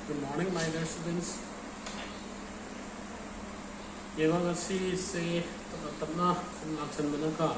Good morning, my dear students. Yegang asi se tapna action banaka.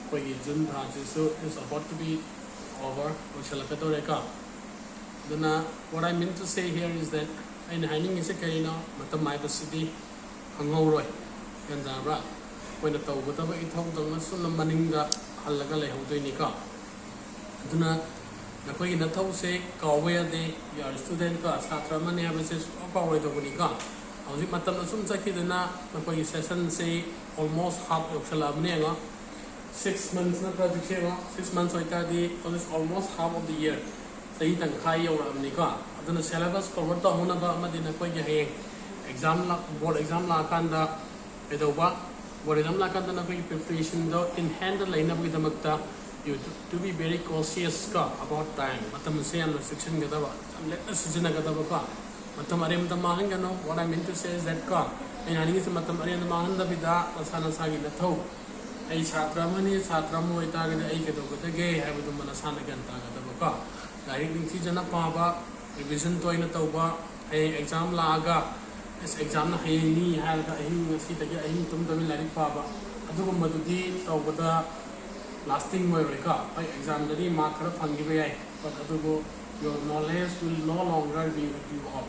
Koi June tha jisu is about to be over. Oshalakadoreka. Then what I meant to say here is that in hiding is a karina, matamai city, hanghoroi, and the rat. When the Tawutaba it home the Muslim maninga halagale hodoinika. Duna Nakoy na tao se kawaya de your student ka satra mani abases kaway do bunika. Ausi matam na sum saki na nakoy session se almost half of shalabnega 6 months na project se 6 months oita di almost half of the year. Sai tang khai yo ramnika. Aduna syllabus cover to hona ba amadi nakoy ge exam la board exam la kanda edoba board exam la kanda nakoy preparation do in hand line up with the you to be very cautious about time. Matam say and restriction gadaba. Let us season a gadaba. Matam arim the mahangano. What I meant to say is that car. And I think Matam Arian Mahanda Vida, Asana Sagi the toe. A Satramani, Satramo, Itaga, the Akedo, the gay, have with the Manasana Gantaga the Boka. Directing Tijana Paba, revision to in a toba, a exam laga, as exam Haini had a him seat again to the Milani Paba. Adukum Madudi, Tobata. Lasting way I exam the mark but your knowledge will no longer be with you all.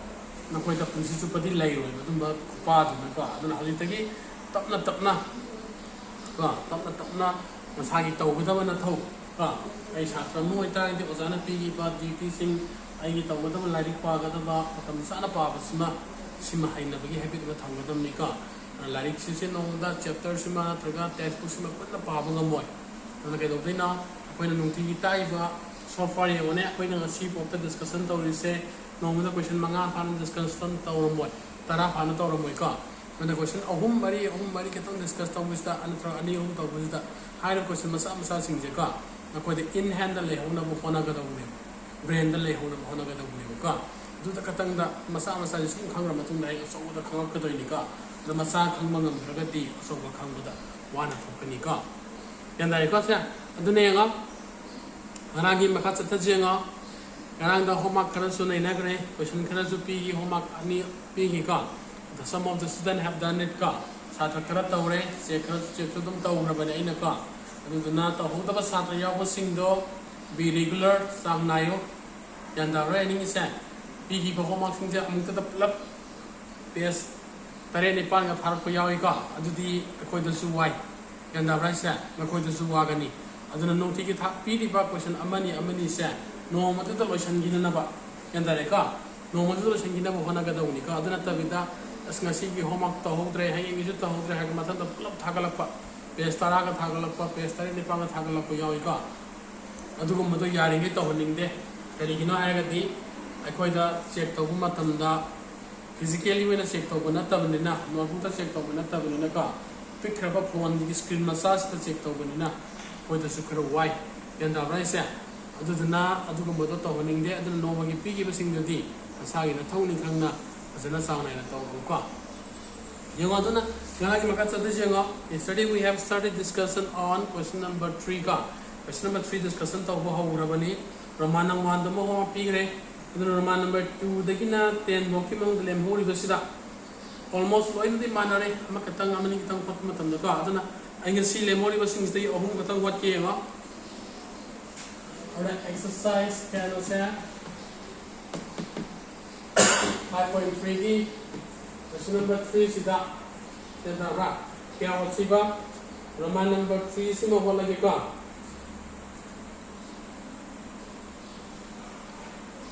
No quite a principally lay with the part of the car. Then Halitagi, Tapna, Masagi to with them a toe. I shot from Moita, the Ozana Piggy, but teaching I get over them like Pagataba, Tamsana Pavasma, Sima Haina, be happy with Tangadam Nika. And like Sissin on that chapter, Sima, Traga, Test Pusima, put the Pavamoy. And I get now, when a Nuti Taiva, so far, when I see of the discussion, to say, no with the question Manga and discussion, Tauromoy, Tara and Tauromoika. When the question of whom Marie get on discussed with the Antra and Yum with the higher question Masam Sing Jaka, according in hand the Lehona of Honagada William, brain the Lehona of Honagada William. Do the Katanga Masama Says in Kangamatuna, so the Kangakadonika, the Masa Kangmangam Pragati, so the Kangada, one of Kanika. And I got the name of Anagi Makata Tajenga, and the homework Karasuna in Agre, question Karazupi, homework Ani Pigika. Some of the students have done it car. Satra Karatore, Secret Chetum Tawra in a car. And the Nata Hotaba Satra Yawa do be regular, Sam Nayo, and the raining is sand. Piggy for homework things to the club. Yes, Tareni Panga Parkoyaka, Adudi, according to white. And the right side, Makoy the Suwagani. I don't know, take it up, Pidi question, Amani said, no Matalotion Ginaba, and the Reka, no Matalotion Ginaba Honaga Unica, Adanata Vida, as Nasi homework to Hodre, hanging is to Hodre Hagamatan, the club Tagalapa, Pestaraga Tagalapa, Pestari Panga Tagalapa Yoika. I do Moto Yaring it holding there, Perigino Agati, I quite a check to Matanda, physically when a check to Bonatavanina, no Buta check to Bonatavanaka. Pick up on the screen massage the check over with the sugar white and the rice. Other than that, I took a motor winning there, I don't know what you piggy was in the day. I saw in a Tony Kanga as an sound and a dog. You want to know? Yesterday we have started discussion on question number 3. Question number 3 discussion of Rabani, Romana 1, the Moho Pigre, and Roman number 2, the Gina, 10 Mokimon, the Lemuri Vasida. Almost in the manner, Makatang Amani Patmatam the garden. I can see Lemori was in the Ohun what came up. Alright, exercise can say 5.3D. Question number 3 is that. Then the rat. Kiawachiba. Roman number 3 is Moholagika.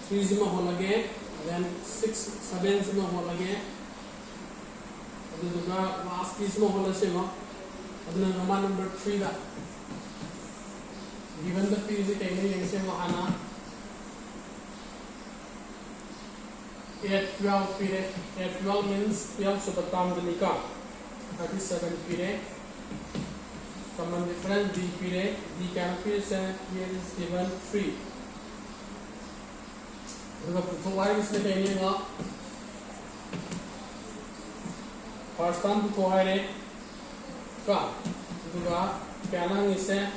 3 is Moholage. Then 6, 7 is Moholage. The last piece of Holosima, and Roman number 3 that given the physics in Hana 8-12 period, 8-12 means 12 super pound the Nika, 37 period, common difference D period, D calculation here is given 3. So why is the first time to toilet, car. The cannon is a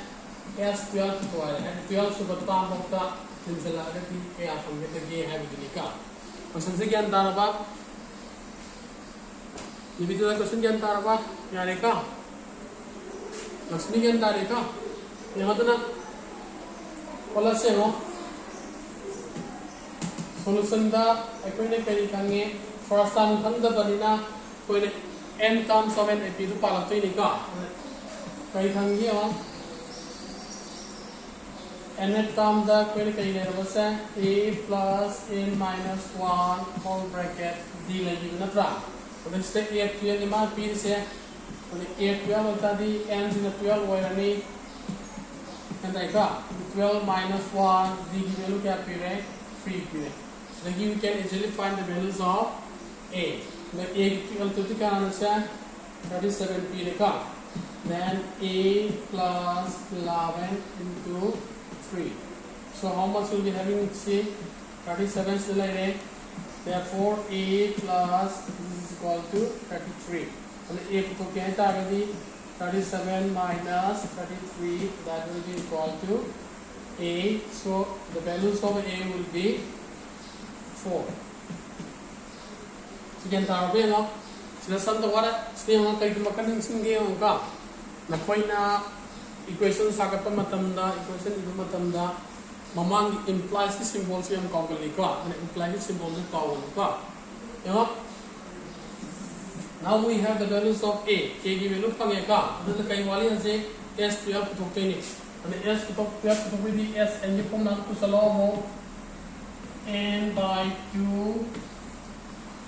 S12 toilet, and 12 super palm of the Tinsalati, from the gay having the car. Question से ज्ञान तारबा ये भी तो question ज्ञान तारबा यारे का लक्ष्मी ज्ञान तारे का ये मतलब प्लस से हो solution da aipoi ne kari kange first term thang da banina koi ne n terms of n ap du pala toi ni ka kai thangi ho n term da koi ne kai ne ba sa a plus n minus 1 whole bracket d la gi na tra so this step a to n ma p se so the a 12 ta di n in the 12 wa ni and I ka 12 minus 1 d gi value kya pi re 3 pi re. Then you can easily find the values of a. The a equal to the answer 37 p rekha. Then a plus 11 into 3. So how much will be having c? 37 still like therefore a plus this is equal to 33. And a to get 37 minus 33 that will be equal to a. So the values of a will be 4. Sekian tahu be no. Sila santo wala. Sila mga kayo makaning singi ang ka. Nakoy na equation sa kapag matamda, equation ito matamda. Mamang implies the symbol siya ang kawali ka. Ano implies the symbol ng kawali ka. Yung now we have the values of a. K gi value pangay ka. Ano na kayo wali yan si S12 putok tayo ni. Ano S12 putok di S and yung pong nato sa law mo n by 2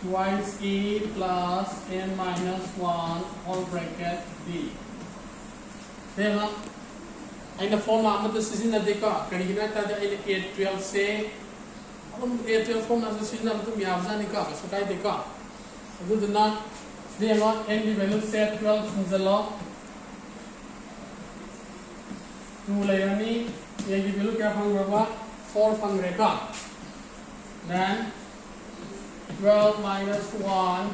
twice a plus n minus 1 whole bracket d. Then ay na form naman ito sisinadi ka. Kanina tayo ay 812 se alam 812 form na sisinadi ito miyabza ni ka. So tayo di ka. Ito din na then n di value set 12 sa law 2 layer ni yung di value kaya pang baba 4 pang reka. Then 12 minus 1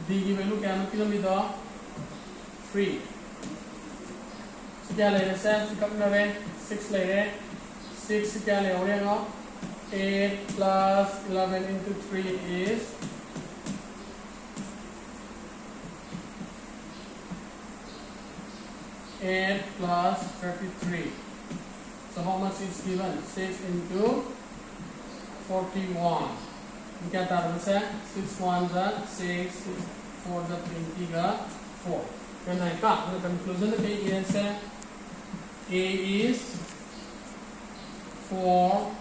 d की value क्या होती है मिला 3 क्या ले रहे हैं कम ना वे 6 ले रहे 6 क्या ले हो रहे हैं 8 plus 11 into 3 is 8 plus 33. So how much is given? 6 into 41. क्या तार से 6 1 का 6 4 का 20 का 4. Then I got the conclusion of the answer. A is 4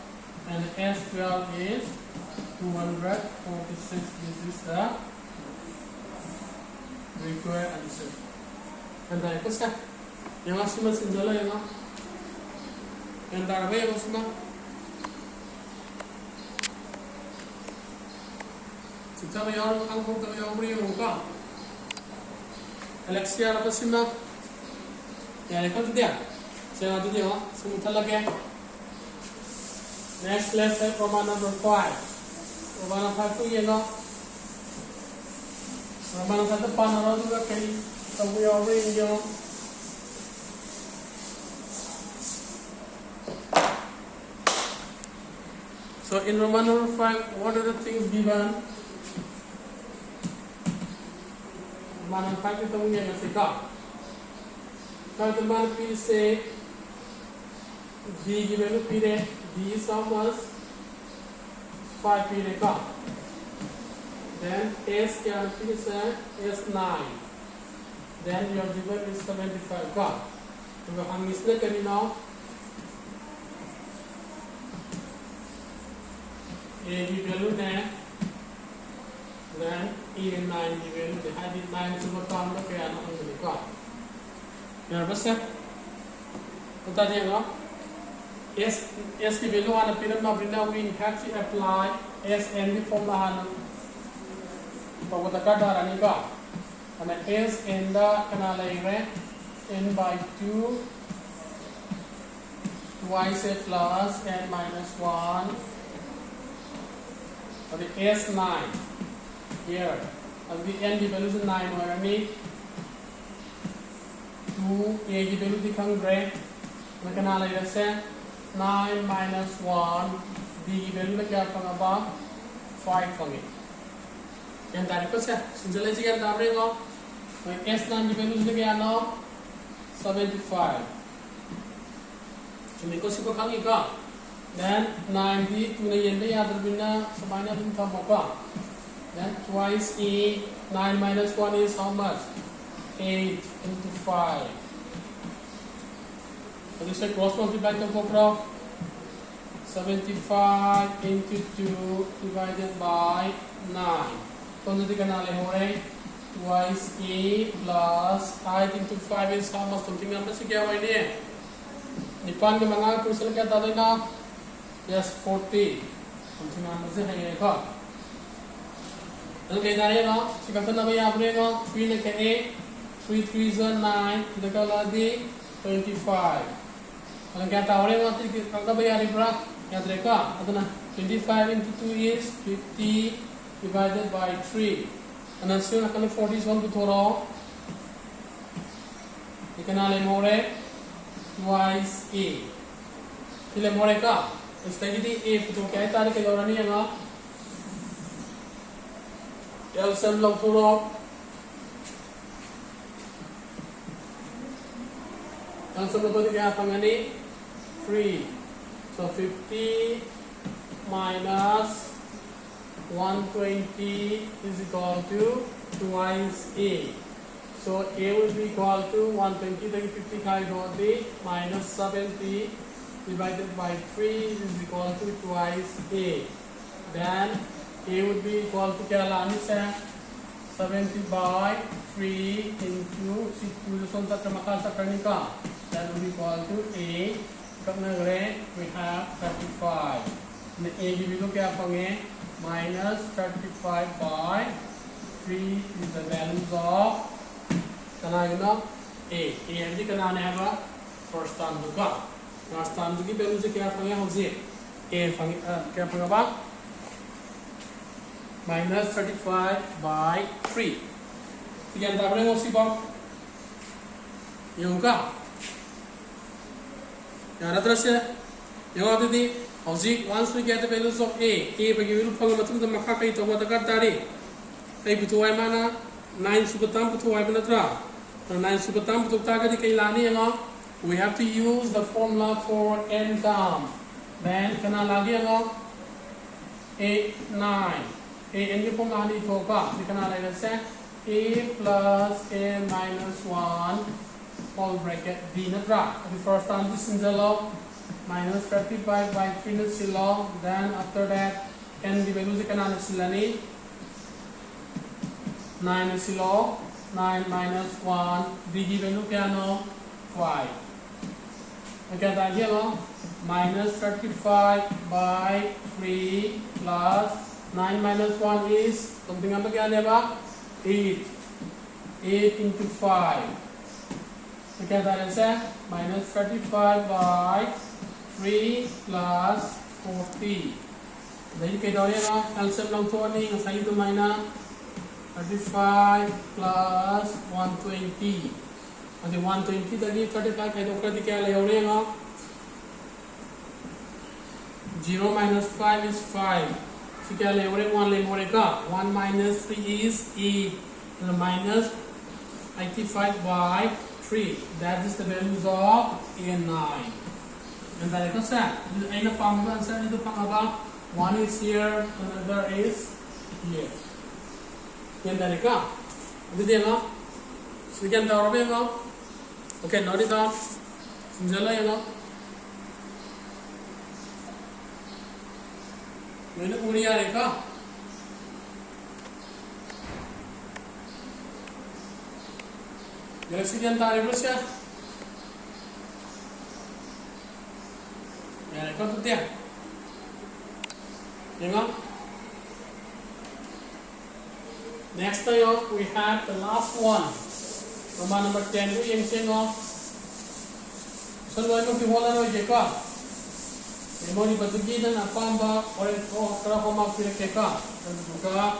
and S12 is 246. This is the required answer. And I put that. Yang masih masih jalan yang yang darah yang masih Kita mayroon ang kung yung ka. Alexia na pa sima. Yan ikaw ito diyan. Siya natin diyan. Sumunta lagi. Next lesson, Roman number 5. Roman number 5 ito yan. Roman number 5 panaraw ito kay yung yung So in Roman number 5, what are the things given? Roman 5 ito muna yung sika. Kalau teman pilih se D given pilih D is almost 5 pilih ka. Then S kya pilih se S 9. Then your given is 75 ka. तो हम इसलिए करी ना A की value है then E and 9 की value है high 9 से बताओ हम लोग क्या ना हम लोग का यार बस है बता दिएगा S की वैल्यू आना फिर हम अपने ना we have to apply S n की फॉर्मूला आना तो वो तक डाला नहीं का and S n दा कना लेंगे n by 2 twice a plus n minus 1 or the S9 here and the n की वैल्यू से 9 होगा नहीं 2 a की वैल्यू दिखाऊंगे मैं कना लेंगे से 9 minus 1 b की वैल्यू में क्या होगा 5 fungi yan tarik ko siya sinjalay siya yan tabre ko S9 की वैल्यू से क्या ना 75 चुने को सिर्फ खांगी का then 90 तूने ये नहीं याद रखना समाना तुम था मौका then twice e 9 minus 1 is how much 8 into 5 so this is cross multiply to go 75 into 2 divided by 9 तो नदी का नाले हो रहे twice e plus 8 into 5 is how much something number से क्या हुआ इन्हें निपान के मंगा क्वेश्चन क्या था लेना yes 40 something number से है ये का तो क्या जाएगा सिक्का तो नबी आप लेगा 3 लेके a 3 3 is 9 इधर का लादी 25 kalau kita tahu orang nanti kalau bayar berapa ya mereka atau na 25 into 2 is 50 divided by 3 and then soon akan 41 betul orang dikenal more twice a bila mereka istilah jadi a betul kaya tarik ke orang ni yang LCM lang turun LCM lang turun kaya pangani 3 so 50 minus 120 is equal to twice a so a will be equal to 120 then 50 का होती minus 70 divided by 3 is equal to twice a then a would be equal to क्या लानी से 70 by 3 into 6 जो सोंता क्रमकाल सकरनी का that will be equal to a we have 35 and a की value क्या पाएंगे minus 35 by 3 is the values of कना you know a है कना ने है first term का last term की वैल्यू से क्या पाएंगे हम से a पाएंगे क्या पाएंगे बा minus 35 by 3 तो क्या अंतर बनेगा उसी बात यूं का यार अदरसे यो आदि हौजी once we get the values of a बगी वैल्यू फंग मतुंग द मखा कई तो बता कर तारी कई बुतुवाई माना 9 सुबताम बुतुवाई बनत्रा तो 9 सुबताम बुतुता का कई लानी है we have to use the formula for n term then kana lagi है 8 9 a n की फॉर्म आनी तो का kana लगे से a plus a minus 1 whole bracket b natra the first term this is the law minus 35 by 3 is law then after that n the value se kana silani 9 is law 9 minus 1 b की value क्या no 5 क्या था ये लो minus 35 by 3 plus 9 minus 1 is something apa क्या लेगा 8 into 5 तो क्या था ऐसे minus 35 by 3 plus 40 jadi kita lihat LCM lang tuh nih ngasih itu mainan 35 plus 120 nanti 120 tadi 35 kayak dokter di kaya lewat ya 0 minus 5 is 5 si kaya lewat 1 lewat ka 1 minus 3 is 8 and minus 85 by 3 that is the values of a and 9 and that is set ay na formula answer nito pangaba one is here another is here yan dari ka jadi nga sekian tahu apa yang oke nori ta sinjala ya मैंने पूरी आ रेखा Galaxy के अंदर आए बस यार रेखा तो क्या देखा next we have the last one Roman number 10 ko yang sino so lo mo pihola no je ka mo ni batugi na apamba or ko kara ko ma pire ke ka duga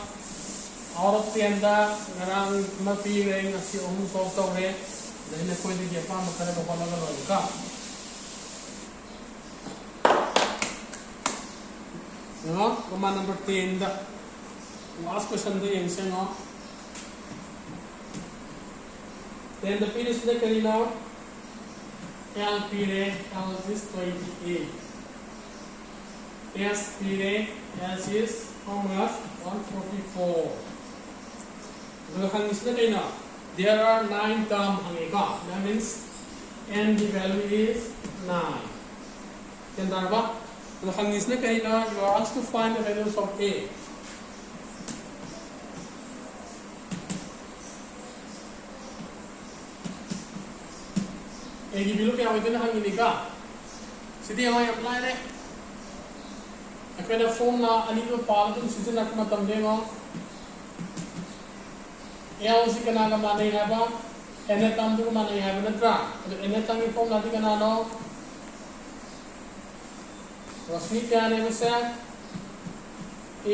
out of the anda ngarang mapi reng asi om so so re dahil ko hindi je pa makara ko pala lo ka No, Roman number 10. The last question the answer no. Then the period is the carry now. L period L is 28. S period S is how much? 144. There are 9 terms. That means N the value is 9. Then you are asked to find the values of A. A की value क्या होती है ना हंगी निका सीधे हमारे apply ले अकेले formula अनी तो पाल तो सीधे ना कुछ तम देगा A उसी के नाम का माने है बा N तम तो माने है बना ट्रा तो N तम की formula थी का नानो रोशनी क्या है वैसे A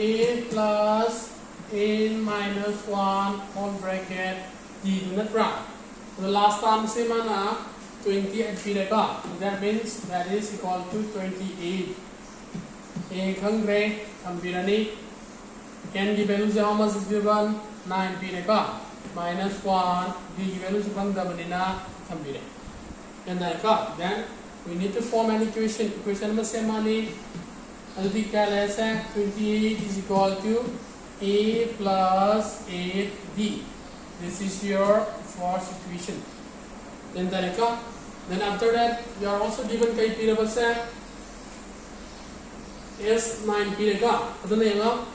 plus N minus 1 whole bracket D बना ट्रा तो last term से माना 28 period. That means that is equal to 28. A hungry compirani N की value से how much is given 9 period minus 1 D की value से बंद बनना compire. Then we need to form an equation. Equation में से मानी अल्टी क्या लेसे 28 is equal to A plus 8D. This is your first equation. Then after that, you are also given kay period ba sa S9 period ka. Ito na yung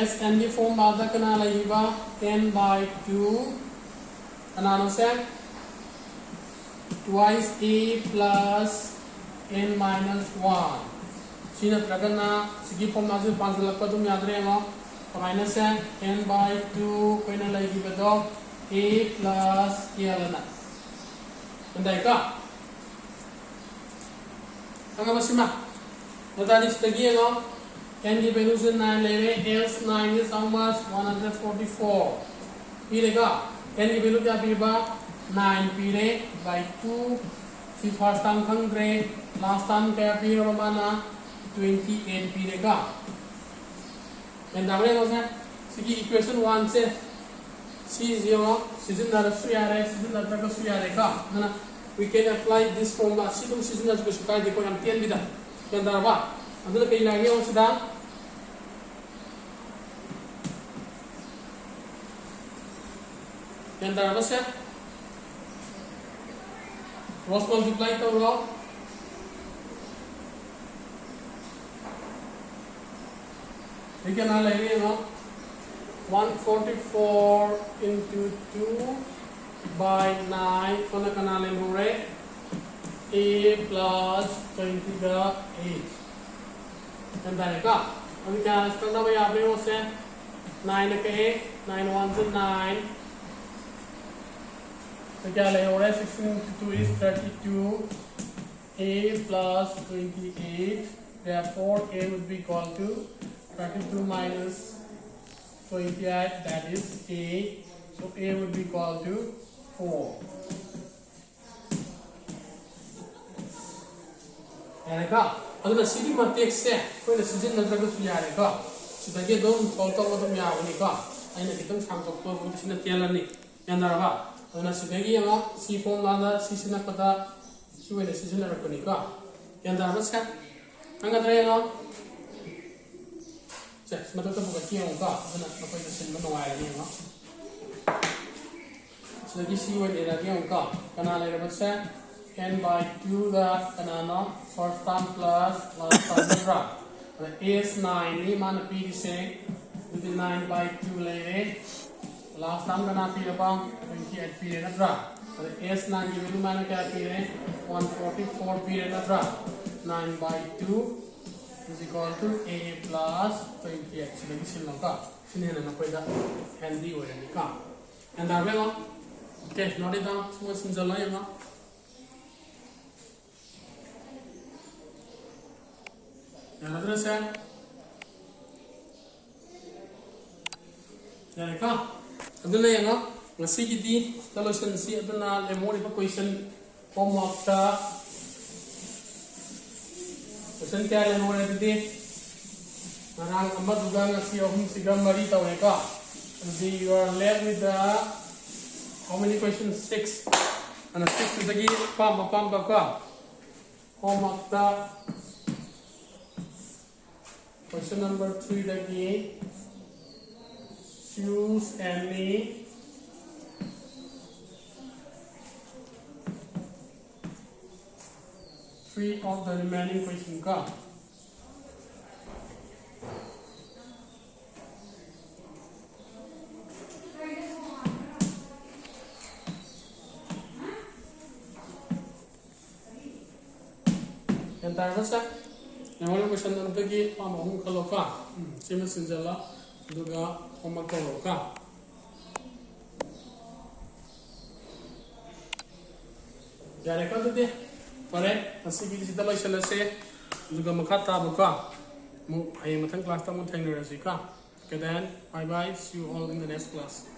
Sn di form bada ka na lahiba n by 2 ano sa twice A plus n minus 1. Sinatragan na sige form na sa pansalak pa itong yadre mo. Pakain na sa n by 2 kaya na lahiba do A plus L na. Tandai ka? Ang masima. Natalis lagi ano? N की value से 9 ले रहे S9 is how much 144. पीरे का N की value क्या पीरे बा 9 पीरे by 2 फिर first time खंगरे last time क्या पीरे बमाना 28 पीरे का. And दावरे कौन सा? सिकी equation 1 से C0 season that season that we can apply this formula. Season that we should the point ten bida. Then there are another kay lagi on sida. Then there was cross multiply to row. We can all 144 into 2 by 9 kona kanale more A plus 28 and that ka अभी क्या करना भाई आपने उसे 9 के 9 1 से 9 तो क्या ले हो रहा है 16 into 2 is 32 A plus 28 therefore A would be equal to 32 minus 28, that is A. So A would be equal to 4. यारेगा अगर सीधी मत्तेक से कोई सीजन नंतर को यारेगा सीधा दोन सोल्व कर तो यावनी का अइना कितम सांगतोक तो वो सीना तेलनी यानराबा अगर सीधा ये सी फॉर्म लादा सीजना पता सीवे सीजन रखनी का यानराबा से अंगद्रेगा मतलब तो बुका किया होगा ना कोई तो सिंबल नवाया नहीं होगा so this is what it again होगा कनाल है बस n by 2 का कनाना first term plus last term का और s9 नहीं मान p से within 9 by 2 ले last term कना p अपा 28 p है ना और s9 की वैल्यू मान क्या p है 144 p है ना 9 by 2 is equal to A plus 28. So this is the sine na koi da handy ho yani ka. And that way okay, note it down. So what's in the line ma? Another say. Yani ka. Aduna yang ngasi kiti solution si aduna lemori pa question homework ta Question kaya lang mo na dito. Marang amadugang si Ohum Sigam Mari Taweka. You are left with the how many questions? 6. And 6 is again pamba ka. Homework the question number 3 again. Choose any three of the remaining question ka. Yang terakhir sa yang wala question na pagi pamahong kaloka. Sima sinjala duga homework kaloka. Yare ka dito. Pare, asigi di sita loisalase duga makata buka. Mu ay matang class ta mo tayo na ka. Okay then, bye bye. See you all in the next class.